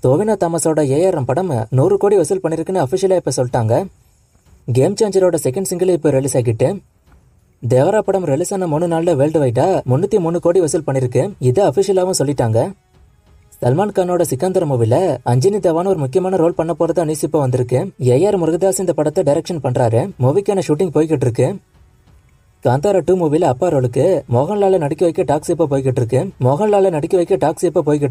Tovino தாமஸோட ARM படம் 100 கோடி வசூல் பண்ணிருக்குன்னு அபிஷியலா இப்ப சொல்லிட்டாங்க. கேம் சேஞ்சரோட செகண்ட் சிங்கிள் இப்ப ரிலீஸ் ஆகிட்டு தேவரா படம் ரிலீஸ் ஆன 3 நாள்ல வேர்ல்டு வைடா 303 கோடி வசூல் பண்ணிருக்கு. இதை அபிஷியலாவும் சொல்லிட்டாங்க. சல்மான் கானோட சிக்கந்தர் மூவில அஞ்சினி தேவான் ஒரு முக்கியமான ரோல் பண்ண போறதா நியூஸ் இப்ப வந்திருக்கு. ஏஆர் முருகதாஸ் இந்த படத்தை டைரக்ஷன் பண்றாரு. மூவிக்கான ஷூட்டிங் போய்கிட்டு இருக்கு. காந்தாரா 2 மூவில அப்பா ரோலுக்கு மோகன்லால நடிக்க வைக்க டாக்ஸ் இப்ப போய்கிட்டு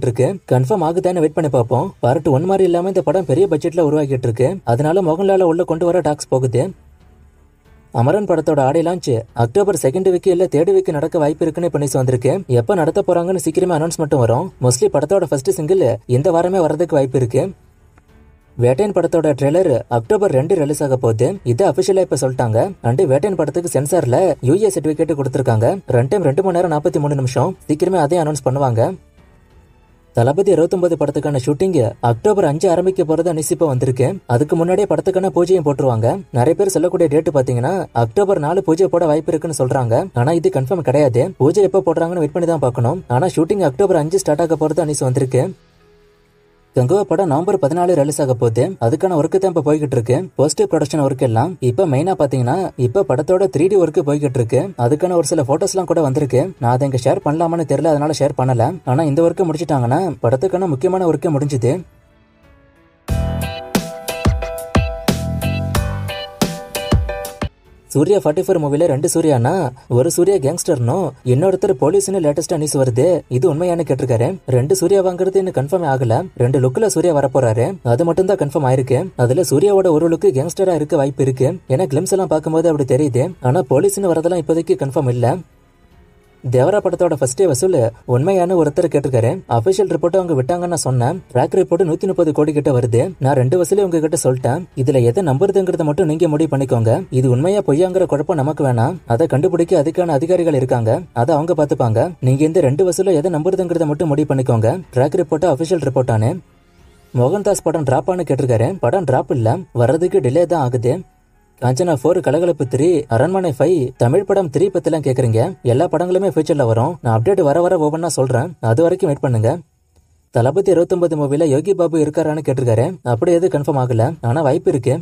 இருக்கு. கன்ஃபார்ம் ஆகுதான்னு வெயிட் பண்ணி பார்ப்போம். பார்ட் 1 மாதிரி இல்லாம இந்த படம் பெரிய பட்ஜெட்ல உருவாக்கிட்டு இருக்கு. அதனால மோகன்லால உள்ள கொண்டு வர டாக்ஸ் போகுது. அமரன் படத்தோட audio launch October 2nd week இல்ல 3rd வீக் நடக்க வாய்ப்பு இருக்குன்னு இப்ப நியூஸ் வந்திருக்கு. எப்ப நடத்த போறாங்கன்னு சீக்கிரமே அனௌன்ஸ்மெண்ட் வரும். மோஸ்ட்லி படத்தோட ஃபர்ஸ்ட் சிங்கிள் இந்த வாரமே வரதுக்கு வாய்ப்பு இருக்கு. வேட்டையன் படத்தோட ட்ரெய்லர் அக்டோபர் 2 ரிலீஸ் ஆக போகுது. இது அபிஷியலா இப்ப சொல்லிட்டாங்க. அண்ட் வேட்டையன் படத்துக்கு சென்சார்ல யூஏ சர்டிபிகேட் கொடுத்திருக்காங்க. ரன் டைம் 2 மணி நேரம் 43 நிமிஷம். சீக்கிரமே அதையும் அனௌன்ஸ் பண்ணுவாங்க. தளபதி 69 படத்துக்கான ஷூட்டிங் அக்டோபர் 5 ஆரம்பிக்க போறதா நியூஸ் இப்ப வந்திருக்கு. அதுக்கு முன்னாடியே படத்துக்கான பூஜையும் போட்டுருவாங்க. நிறைய பேர் சொல்லக்கூடிய டேட் பாத்தீங்கன்னா அக்டோபர் 4 பூஜை போட வாய்ப்பு இருக்குன்னு சொல்றாங்க. ஆனா இது கன்ஃபார்ம் கிடையாது. பூஜை எப்ப போடுறாங்கன்னு வெயிட் பண்ணி தான் பார்க்கணும். ஆனா ஷூட்டிங் அக்டோபர் 5 ஸ்டார்ட் ஆக போறதா நியூஸ் வந்திருக்கு. கங்குவா படம் நவம்பர் 14 ரிலீஸ் ஆக போகுது. அதுக்கான ஒர்க்கு தான் இப்ப போய்கிட்டு இருக்கு. போஸ்ட் ப்ரொடக்ஷன் ஒர்க் எல்லாம் இப்ப மெயினா பாத்தீங்கன்னா இப்ப படத்தோட 3D ஒர்க் போய்கிட்டு இருக்கு. அதுக்கான ஒரு சில போட்டோஸ் எல்லாம் கூட வந்திருக்கு. நான் அதை இங்க ஷேர் பண்ணலாமான்னு தெரியல, அதனால ஷேர் பண்ணல. ஆனா இந்த ஒர்க்கு முடிச்சிட்டாங்கன்னா படத்துக்கான முக்கியமான ஒர்க்கே முடிஞ்சுது. சூர்யா 44 மூவில 2 சூர்யானா ஒரு சூர்யா கேங்ஸ்டர்னும் இன்னொருத்தர் போலீஸ்னு லேட்டஸ்டா நியூஸ் வருது. இது உண்மையான கேட்டிருக்காரு. 2 சூர்யா வாங்குறது இன்னும் கன்ஃபார்ம் ஆகல. 2 லுக்ல சூர்யா வரப்போறாரு. அது மட்டும் தான் கன்ஃபார்ம் ஆயிருக்கு. அதுல சூர்யாவோட ஒரு லுக் கேங்ஸ்டரா இருக்க வாய்ப்பு இருக்கு. ஏன்னா கிளிம்ஸ் எல்லாம் பார்க்கும்போது அப்படி தெரியுது. ஆனா போலீஸ்னு வரதெல்லாம் இப்போதைக்கு கன்ஃபார்ம் இல்ல. தேவரா படத்தோட ஃபர்ஸ்ட் டே வசூல் உண்மையான ஒருத்தர் கேட்டிருக்காரு. அபிஷியல் ரிப்போர்ட் அவங்க விட்டாங்கன்னு சொன்னேன். ட்ராக் ரிப்போர்ட் 130 கோடி கிட்ட வருது. நான் 2 வசூலே உங்ககிட்ட சொல்லிட்டேன். இதுல எதை நம்புறதுங்கிறத மட்டும் நீங்க முடிவு பண்ணிக்கோங்க. இது உண்மையா பொய்யாங்கிற குழப்பம் நமக்கு வேணாம். அதை கண்டுபிடிக்க அதுக்கான அதிகாரிகள் இருக்காங்க. அதை அவங்க பாத்துப்பாங்க. நீங்க இந்த 2 வசூல எதை நம்புறதுங்கிறத மட்டும் முடிவு பண்ணிக்கோங்க. ட்ராக் ரிப்போர்ட் அபிஷியல் ரிப்போர்ட்டானு. மோகன்தாஸ் படம் டிராப்பானு கேட்டிருக்காரு. படம் டிராப் இல்ல, வர்றதுக்கு டிலே தான் ஆகுது. காஞ்சனா 4, கலகலப்பு 3, அரண்மனை 5, தமிழ் படம் 3 பத்திலாம் கேக்குறீங்க. எல்லா படங்களுமே ஃபியூச்சர்ல வரும். நான் அப்டேட் வர ஒவ்வொன்னா சொல்றேன். அது வரைக்கும் வெயிட் பண்ணுங்க. தளபதி 69 மூவில யோகி பாபு இருக்காரான்னு கேட்டிருக்காரு. அப்படி எது கன்ஃபார்ம் ஆகல, ஆனா வாய்ப்பு இருக்கு.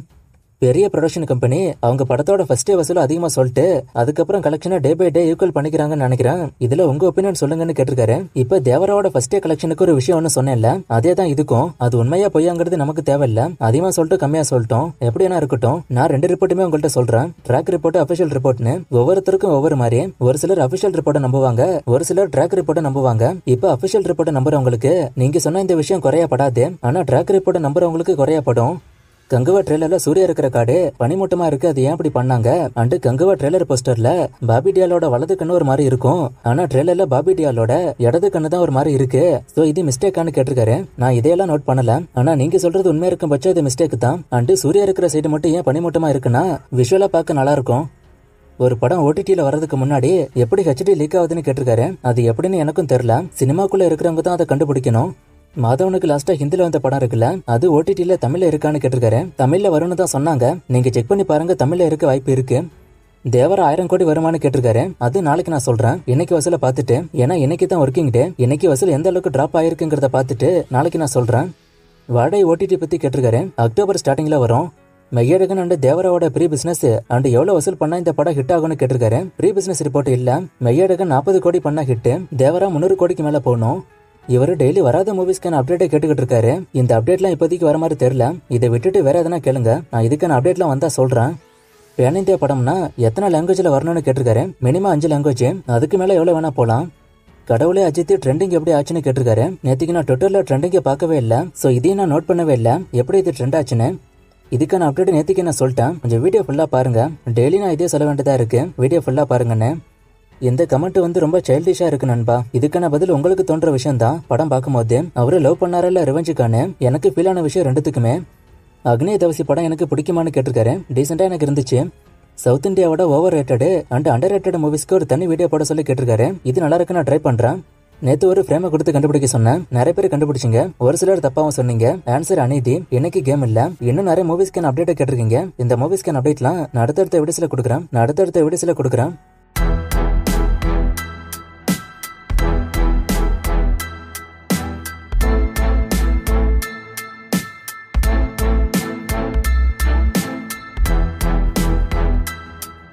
பெரிய ப்ரொடக்ஷன் கம்பெனி அவங்க படத்தோட ஃபர்ஸ்ட் டே வசூல் அதிகமா சொல்லிட்டு அதுக்கப்புறம் கலெக்ஷனை டே பை டே ஈக்குவல் பண்ணிக்கிறாங்கன்னு நினைக்கிறேன். இதுல உங்க ஒப்பீனியன் சொல்லுங்கன்னு கேட்டிருக்காரு. இப்ப தேவராவோட ஃபர்ஸ்ட் டே கலெக்ஷனுக்கு ஒரு விஷயம் ஒன்னு சொன்னேன்ல, அதே தான் இதுக்கும். அது உண்மையா பொய்யாங்கிறது நமக்கு தேவையில்ல. அதிகமா சொல்லிட்டு கம்மியா சொல்லிட்டோம், எப்படியா இருக்கட்டும். நான் 2 ரிப்போர்ட்டுமே உங்கள்கிட்ட சொல்றேன். ட்ராக் ரிப்போர்ட், அபிஷியல் ரிப்போர்ட்னு ஒவ்வொருத்தருக்கும் ஒவ்வொரு மாதிரி. ஒரு சிலர் அபிஷியல் ரிப்போர்ட்டை நம்புவாங்க, ஒரு சிலர் ட்ராக் ரிப்போர்ட்டை நம்புவாங்க. இப்ப அபிஷியல் ரிப்போர்ட்டை நம்புறவங்களுக்கு நீங்க சொன்ன இந்த விஷயம் குறையப்படாது. ஆனா ட்ராக் ரிப்போர்ட்டை நம்புறவங்களுக்கு குறையப்படும். கங்குவா ட்ரெய்லர்ல சூர்யா இருக்கிற காடு பனிமூட்டமா இருக்கு. அது ஏன் அப்படி பண்ணாங்க? அண்ட் கங்குவா ட்ரெய்லர் போஸ்டர்ல பாபி டியாலோட வலது கண்ணு ஒரு மாதிரி இருக்கும். ஆனா ட்ரெய்லர்ல பாபி டியாலோட இடது கண்ணு தான் ஒரு மாதிரி இருக்கு. சோ இது மிஸ்டேக்கானு கேட்டிருக்காரு. நான் இதையெல்லாம் நோட் பண்ணல. ஆனா நீங்க சொல்றது உண்மையா இருக்கும் பட்சம் இது மிஸ்டேக் தான். அண்ட் சூர்யா இருக்கிற சைடு மட்டும் ஏன் பனிமூட்டமா இருக்குன்னா விஷுவலா பார்க்க நல்லா இருக்கும். ஒரு படம் ஓடிடில வர்றதுக்கு முன்னாடி எப்படி HD லீக் ஆகுதுன்னு கேட்டிருக்காரு. அது எப்படின்னு எனக்கும் தெரியல. சினிமாக்குள்ள இருக்கிறவங்க தான் அதை கண்டுபிடிக்கணும். மாதவனுக்கு லாஸ்டா ஹிந்தில வந்த படம் இருக்குல்ல, அது ஓடிடில தமிழ்ல இருக்கான்னு கேட்டிருக்காரு. தமிழ்ல வரும்னு தான் சொன்னாங்க. நீங்க செக் பண்ணி பாருங்க, தமிழ்ல இருக்க வாய்ப்பு இருக்கு. தேவரா 1000 கோடி வருமானு கேட்டிருக்காரு. அது நாளைக்கு நான் சொல்றேன். இன்னைக்கு வசூல பாத்துட்டு, ஏன்னா இன்னைக்கு தான் ஒர்க்கிங் டே. இன்னைக்கு வசூல் எந்த அளவுக்கு டிராப் ஆயிருக்குங்கிறத பாத்துட்டு நாளைக்கு நான் சொல்றேன். வாடகை ஓடிடி பத்தி கேட்டிருக்காரு. அக்டோபர் ஸ்டார்டிங்ல வரும். மெய்யழகன் அண்ட் தேவராவோட ப்ரீ பிசினஸ் அண்ட் எவ்வளவு வசூல் பண்ணா இந்த படம் ஹிட் ஆகும்னு கேட்டிருக்காரு. ப்ரீ பிசினஸ் ரிப்போர்ட் இல்ல. மெய்யழகன் 40 கோடி பண்ணா ஹிட், தேவரா 300 கோடிக்கு மேல போகணும். இவரு டெய்லி வராத மூவிஸ்க்கான அப்டேட்டை கேட்டுக்கிட்டு இருக்காரு. இந்த அப்டேட்லாம் இப்போதைக்கு வர மாதிரி தெரியல. இதை விட்டுட்டு வேற எதனா கேளுங்க, நான் இதுக்கான அப்டேட்லாம் வந்தா சொல்றேன். பேன் இந்தியா படம்னா எத்தனை லாங்குவேஜ்ல வரணும்னு கேட்டிருக்காரு. மினிமம் 5 லாங்குவேஜ், அதுக்கு மேல எவ்வளவு வேணா போலாம். கடவுளே அஜித் ட்ரெண்டிங் எப்படி ஆச்சுன்னு கேட்டிருக்காரு. நேற்றுக்கு நான் ட்விட்டர்ல ட்ரெண்டிங்கை பார்க்கவே இல்லை. ஸோ இதையும் நான் நோட் பண்ணவே இல்லை, எப்படி இது ட்ரெண்ட் ஆச்சுன்னு. இதுக்கான அப்டேட் நேற்றுக்கு நான் சொல்லிட்டேன். கொஞ்சம் வீடியோ ஃபுல்லா பாருங்க. டெய்லி நான் இதே சொல்ல வேண்டியதா இருக்கு, வீடியோ ஃபுல்லா பாருங்கன்னு. இந்த கமெண்ட் ரொம்ப சைல்டிஷா இருக்கு நண்பா. இதுக்கான பதில் உங்களுக்கு தோன்ற விஷயம் தான். படம் பார்க்கும்போது அவரு லவ் பண்ணாரல்ல ரிவெஞ்சுக்கான, எனக்கு ஃபீல் ஆன விஷயம் ரெண்டுத்துக்குமே. அக்னேய தவசி படம் எனக்கு பிடிக்குமான்னு கேட்டிருக்காரு. டீசெண்டா எனக்கு இருந்துச்சு. சவுத் இந்தியாவோட over rated and under rated மூவிஸ்க்கு ஒரு தனி வீடியோ போட சொல்லி கேட்டிருக்காரு. இது நல்லா இருக்கு, நான் ட்ரை பண்றேன். நேத்து ஒரு ஃப்ரேமை கொடுத்து கண்டுபிடிக்க சொன்னேன். நிறைய பேர் கண்டுபிடிச்சிங்க, ஒரு சிலர் தப்பாவும் சொன்னீங்க. ஆன்சர் அநீதி. இன்னைக்கு கேம் இல்ல, இன்னும் நிறைய மூவிஸ்க்கான அப்டேட் கேட்டிருக்கீங்க. இந்த மூவிஸ்க்கான அப்டேட்லாம் நான் அடுத்தடுத்த வீடியோஸ்ல கொடுக்குறேன்.